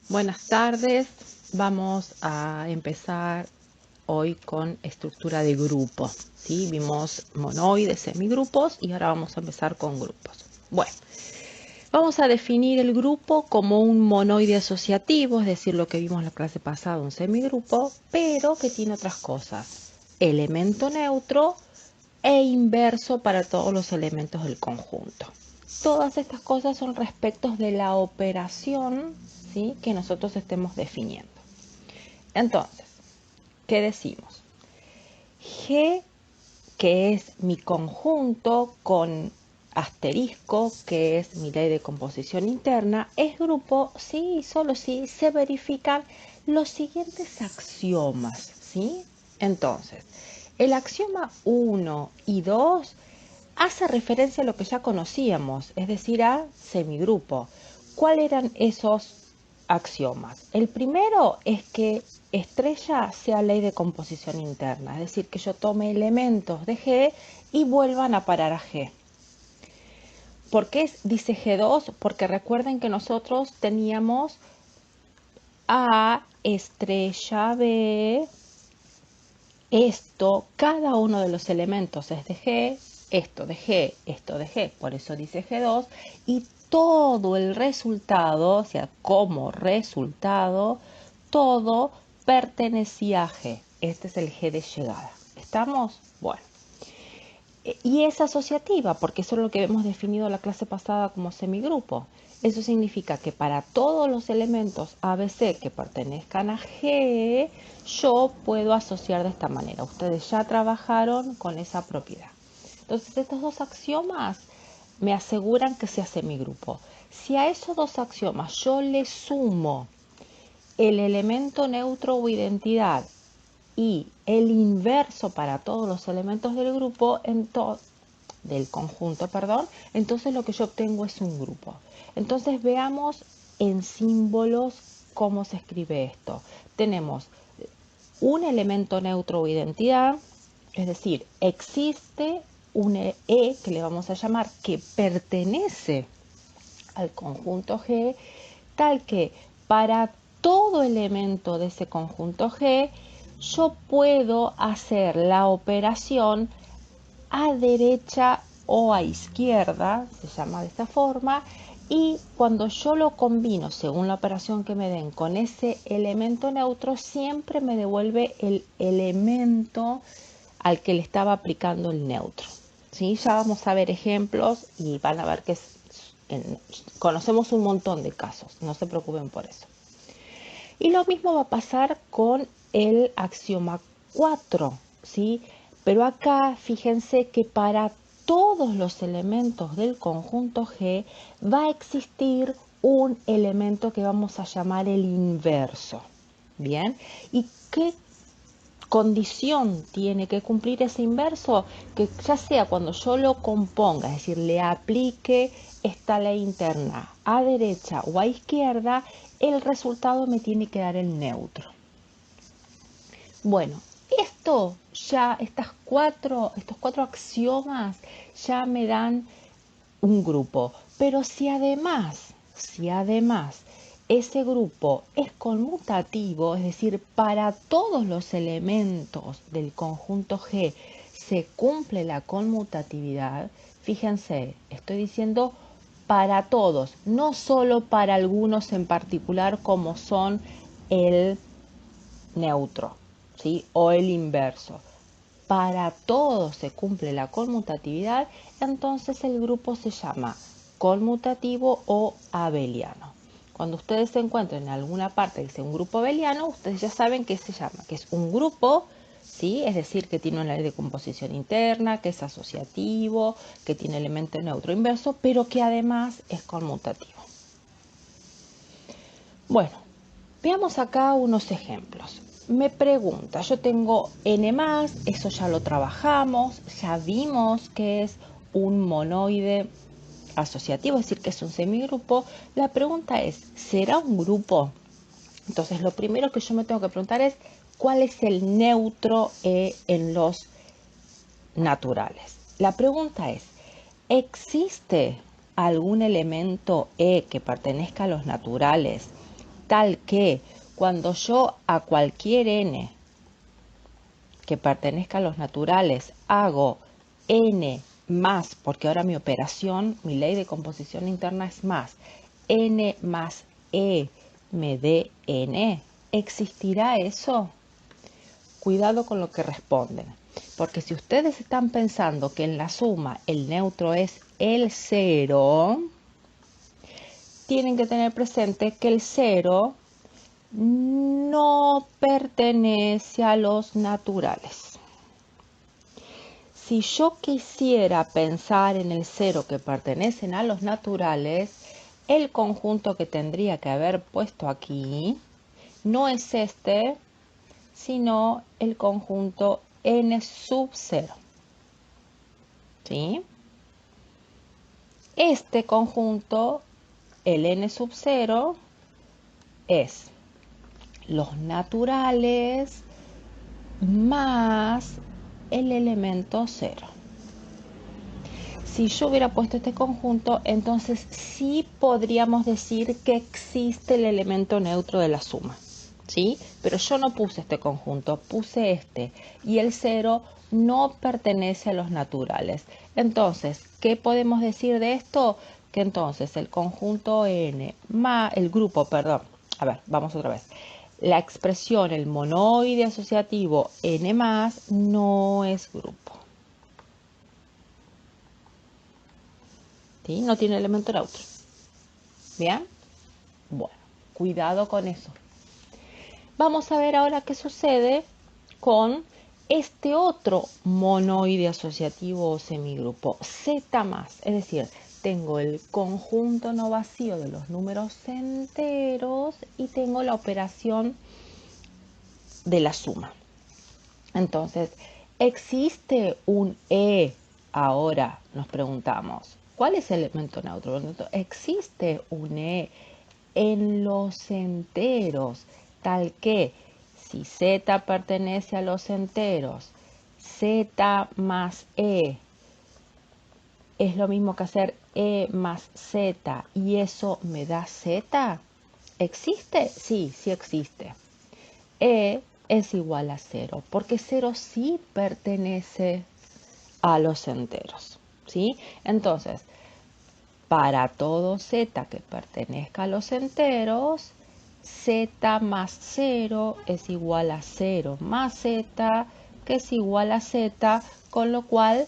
Buenas tardes, vamos a empezar hoy con estructura de grupo, ¿sí? Vimos monoides, semigrupos y ahora vamos a empezar con grupos. Bueno, vamos a definir el grupo como un monoide asociativo, es decir, lo que vimos en la clase pasada, un semigrupo, pero que tiene otras cosas, elemento neutro e inverso para todos los elementos del conjunto. Todas estas cosas son respecto de la operación, ¿sí?, que nosotros estemos definiendo. Entonces, ¿qué decimos? G, que es mi conjunto con asterisco, que es mi ley de composición interna, es grupo si y solo si se verifican los siguientes axiomas, ¿sí? Entonces, el axioma 1 y 2 hace referencia a lo que ya conocíamos, es decir, a semigrupo. ¿Cuáles eran esos axiomas? El primero es que estrella sea ley de composición interna, es decir, que yo tome elementos de G y vuelvan a parar a G. ¿Por qué dice G2? Porque recuerden que nosotros teníamos A, estrella B, esto, cada uno de los elementos es de G, esto de G, esto de G, por eso dice G2, y todo el resultado, o sea, como resultado, todo pertenecía a G. Este es el G de llegada. ¿Estamos? Bueno. Y es asociativa, porque eso es lo que hemos definido la clase pasada como semigrupo. Eso significa que para todos los elementos ABC que pertenezcan a G, yo puedo asociar de esta manera. Ustedes ya trabajaron con esa propiedad. Entonces, estos dos axiomas me aseguran que sea semigrupo. Si a esos dos axiomas yo le sumo el elemento neutro o identidad y el inverso para todos los elementos del grupo, del conjunto, perdón, entonces lo que yo obtengo es un grupo. Entonces veamos en símbolos cómo se escribe esto. Tenemos un elemento neutro o identidad, es decir, existe un E que le vamos a llamar que pertenece al conjunto G, tal que para todo elemento de ese conjunto G, yo puedo hacer la operación a derecha o a izquierda, se llama de esta forma, y cuando yo lo combino según la operación que me den con ese elemento neutro, siempre me devuelve el elemento al que le estaba aplicando el neutro. ¿Sí? Ya vamos a ver ejemplos y van a ver que conocemos un montón de casos, no se preocupen por eso. Y lo mismo va a pasar con el axioma 4, ¿sí? Pero acá fíjense que para todos los elementos del conjunto G va a existir un elemento que vamos a llamar el inverso. ¿Bien? ¿Y qué condición tiene que cumplir ese inverso? Que ya sea cuando yo lo componga, es decir, le aplique esta ley interna a derecha o a izquierda, el resultado me tiene que dar el neutro. Bueno, estos cuatro axiomas ya me dan un grupo, pero si además ese grupo es conmutativo, es decir, para todos los elementos del conjunto G se cumple la conmutatividad, fíjense, estoy diciendo para todos, no solo para algunos en particular como son el neutro, ¿sí?, o el inverso. Para todos se cumple la conmutatividad, entonces el grupo se llama conmutativo o abeliano. Cuando ustedes se encuentren en alguna parte que sea un grupo abeliano, ustedes ya saben qué se llama, que es un grupo, ¿sí?, es decir, que tiene una ley de composición interna, que es asociativo, que tiene elemento neutro inverso, pero que además es conmutativo. Bueno, veamos acá unos ejemplos. Me pregunta, yo tengo n+, eso ya lo trabajamos, ya vimos que es un monoide asociativo, es decir, que es un semigrupo. La pregunta es, ¿será un grupo? Entonces, lo primero que yo me tengo que preguntar es, ¿cuál es el neutro E en los naturales? La pregunta es, ¿existe algún elemento E que pertenezca a los naturales tal que cuando yo a cualquier n que pertenezca a los naturales hago n más, porque ahora mi operación, mi ley de composición interna es más, n más e me dé n, ¿existirá eso? Cuidado con lo que responden, porque si ustedes están pensando que en la suma el neutro es el 0, tienen que tener presente que el 0 no pertenece a los naturales. Si yo quisiera pensar en el 0 que pertenecen a los naturales, el conjunto que tendría que haber puesto aquí no es este, sino el conjunto n sub 0. ¿Sí? Este conjunto, el n sub 0, es los naturales más el elemento 0. Si yo hubiera puesto este conjunto, entonces sí podríamos decir que existe el elemento neutro de la suma, ¿sí? Pero yo no puse este conjunto, puse este, y el 0 no pertenece a los naturales. Entonces, ¿qué podemos decir de esto? Que entonces el conjunto n más, el grupo, perdón, a ver, vamos otra vez. La expresión, el monoide asociativo n más, no es grupo. ¿Sí? No tiene elemento neutro. ¿Bien? Bueno, cuidado con eso. Vamos a ver ahora qué sucede con este otro monoide asociativo o semigrupo, Z más. Es decir, tengo el conjunto no vacío de los números enteros y tengo la operación de la suma. Entonces, ¿existe un E? Ahora nos preguntamos, ¿cuál es el elemento neutro? Existe un E en los enteros, tal que si Z pertenece a los enteros, Z más E es lo mismo que hacer E más Z y eso me da Z. ¿Existe? Sí, sí existe. E es igual a 0, porque 0 sí pertenece a los enteros, ¿sí? Entonces, para todo Z que pertenezca a los enteros, Z más 0 es igual a 0 más Z, que es igual a Z, con lo cual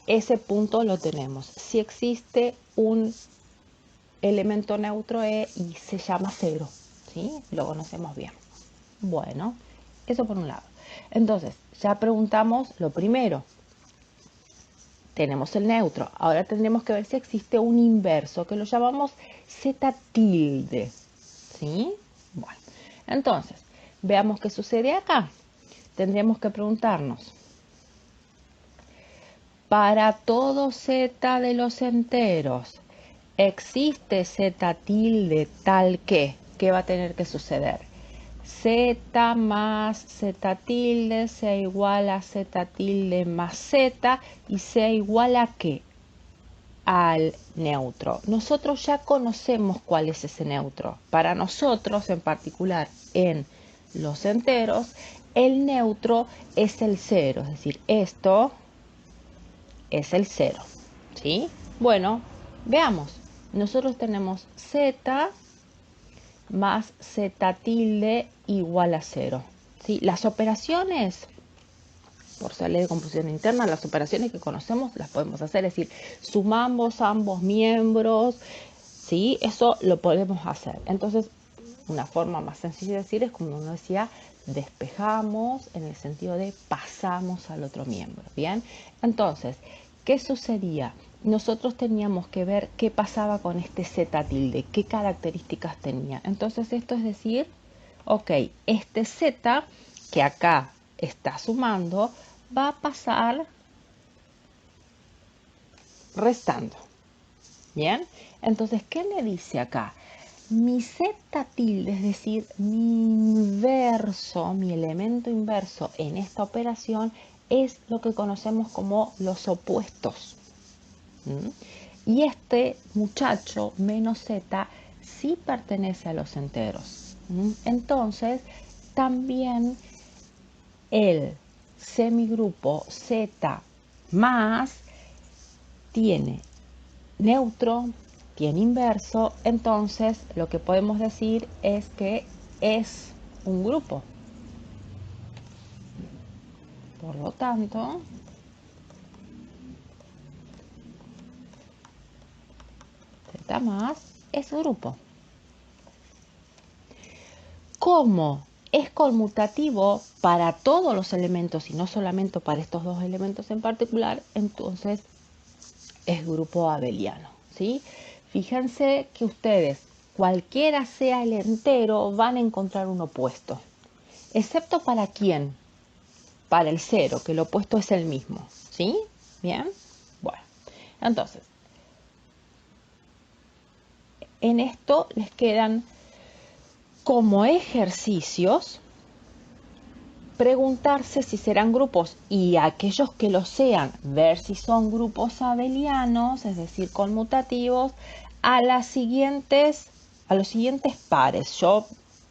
ese punto lo tenemos. Si existe un elemento neutro E y se llama 0, ¿sí? Lo conocemos bien. Bueno, eso por un lado. Entonces, ya preguntamos lo primero. Tenemos el neutro. Ahora tendremos que ver si existe un inverso, que lo llamamos Z tilde. ¿Sí? Bueno, entonces, veamos qué sucede acá. Tendríamos que preguntarnos, para todo Z de los enteros, ¿existe Z tilde tal que? ¿Qué va a tener que suceder? Z más Z tilde sea igual a Z tilde más Z y sea igual a ¿qué? Al neutro. Nosotros ya conocemos cuál es ese neutro. Para nosotros, en particular en los enteros, el neutro es el 0, es decir, esto es el 0. ¿Sí? Bueno, veamos. Nosotros tenemos Z más Z tilde igual a 0. ¿Sí? Las operaciones, por ser ley de composición interna, las operaciones que conocemos las podemos hacer, es decir, sumamos ambos miembros, ¿sí? Eso lo podemos hacer. Entonces, una forma más sencilla de decir es como uno decía, despejamos en el sentido de pasamos al otro miembro, ¿bien? Entonces, ¿qué sucedía? Nosotros teníamos que ver qué pasaba con este Z tilde, qué características tenía. Entonces esto es decir, ok, este Z que acá está sumando va a pasar restando. ¿Bien? Entonces, ¿qué me dice acá? Mi Z tilde, es decir, mi inverso, mi elemento inverso en esta operación es lo que conocemos como los opuestos. ¿Mm? Y este muchacho menos Z sí pertenece a los enteros. Entonces, también el semigrupo Z más tiene neutro, tiene inverso, entonces lo que podemos decir es que es un grupo. Por lo tanto, Z más es grupo. Como es conmutativo para todos los elementos y no solamente para estos dos elementos en particular, entonces es grupo abeliano, ¿sí? Fíjense que ustedes, cualquiera sea el entero, van a encontrar un opuesto. ¿Excepto para quién? Para el cero, que el opuesto es el mismo, ¿sí? Bien, bueno, entonces, en esto les quedan como ejercicios preguntarse si serán grupos y aquellos que lo sean, ver si son grupos abelianos, es decir, conmutativos, a los siguientes pares. Yo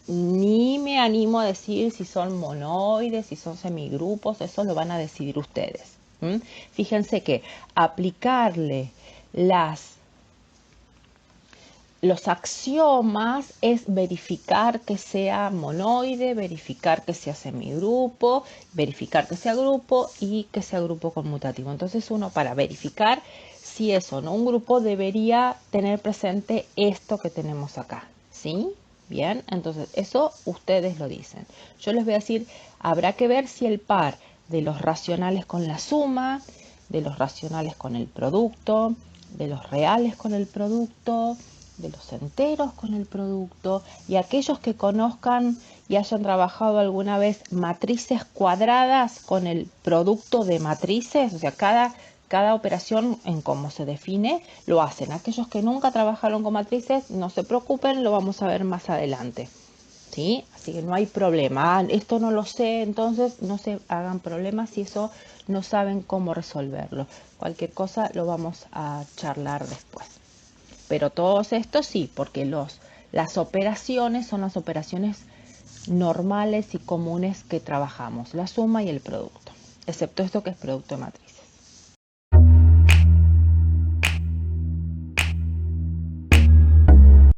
ni me animo a decir si son monoides, si son semigrupos, eso lo van a decidir ustedes. Fíjense que aplicarle los axiomas es verificar que sea monoide, verificar que sea semigrupo, verificar que sea grupo y que sea grupo conmutativo. Entonces uno, para verificar si es o no un grupo, debería tener presente esto que tenemos acá, ¿sí? Bien, entonces eso ustedes lo dicen. Yo les voy a decir, habrá que ver si el par de los racionales con la suma, de los racionales con el producto, de los reales con el producto, de los enteros con el producto, y aquellos que conozcan y hayan trabajado alguna vez matrices cuadradas con el producto de matrices, o sea, cada operación en cómo se define, lo hacen. Aquellos que nunca trabajaron con matrices, no se preocupen, lo vamos a ver más adelante. ¿Sí? Así que no hay problema. Esto no lo sé, entonces no se hagan problemas si eso no saben cómo resolverlo. Cualquier cosa lo vamos a charlar después. Pero todos estos sí, porque las operaciones son las operaciones normales y comunes que trabajamos, la suma y el producto, excepto esto que es producto de matrices.